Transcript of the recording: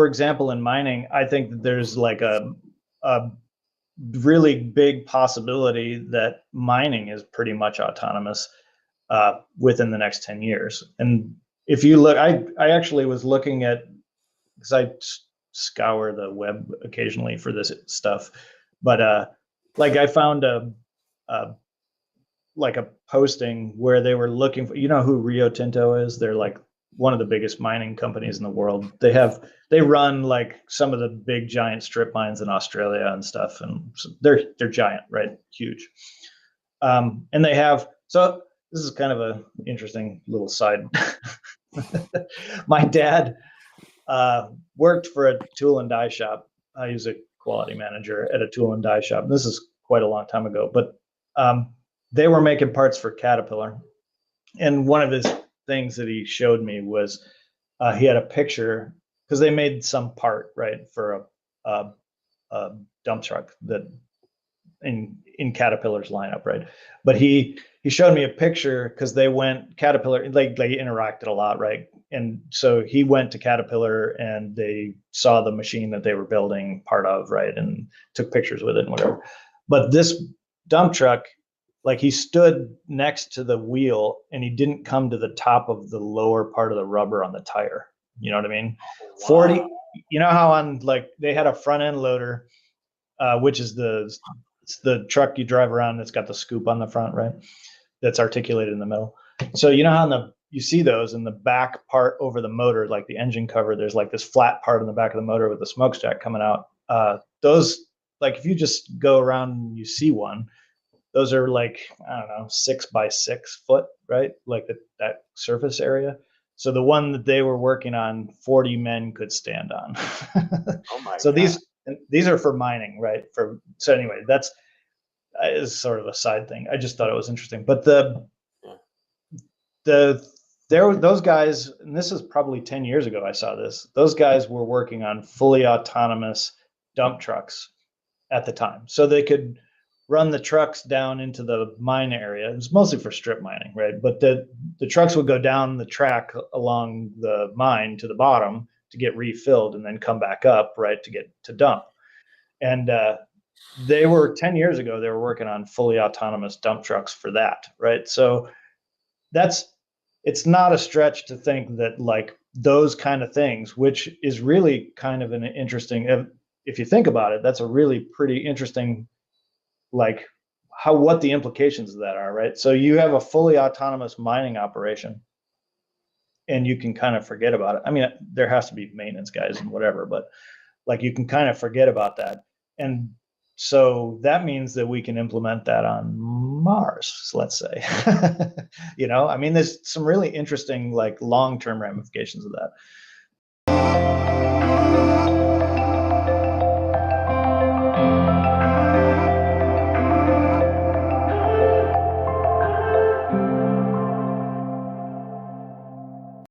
for example, in mining, I think that there's like a really big possibility that mining is pretty much autonomous within the next 10 years. And if you look, I actually was looking at, because I scour the web occasionally for this stuff, but like I found a like a posting where they were looking for, you know who Rio Tinto is? They're like one of the biggest mining companies in the world. They run like some of the big giant strip mines in Australia and stuff, and so they're giant, right? Huge. And they have, so this is kind of a interesting little side. My dad worked for a tool and die shop. I was a quality manager at a tool and die shop. And this is quite a long time ago, but they were making parts for Caterpillar. And one of his things that he showed me was he had a picture, because they made some part, right, for a dump truck that in Caterpillar's lineup, right? But he showed me a picture because Caterpillar, like they interacted a lot, right? And so he went to Caterpillar and they saw the machine that they were building part of, right? And took pictures with it and whatever. But this dump truck, like he stood next to the wheel and he didn't come to the top of the lower part of the rubber on the tire. You know what I mean? Wow. 40, you know how on like they had a front end loader, which is it's the truck you drive around that's got the scoop on the front, right? That's articulated in the middle. So you know how you see those in the back part over the motor, like the engine cover, there's like this flat part in the back of the motor with the smokestack coming out. Those, like if you just go around and you see one, those are like, I don't know, 6 by 6 foot, right? Like that surface area. So the one that they were working on, 40 men could stand on. Oh my So God. these are for mining, right? So anyway, that's is sort of a side thing. I just thought it was interesting. But those guys, and this is probably 10 years ago I saw this, those guys were working on fully autonomous dump trucks at the time. So they could run the trucks down into the mine area. It was mostly for strip mining, right? But the trucks would go down the track along the mine to the bottom to get refilled and then come back up, right, to get to dump. And they were 10 years ago, they were working on fully autonomous dump trucks for that, right? So it's not a stretch to think that like those kind of things, which is really kind of an interesting, if you think about it, that's a really pretty interesting, like what the implications of that are, right? So you have a fully autonomous mining operation and you can kind of forget about it. I mean, there has to be maintenance guys and whatever, but like you can kind of forget about that. And so that means that we can implement that on Mars, let's say. You know, I mean, there's some really interesting, like long-term ramifications of that.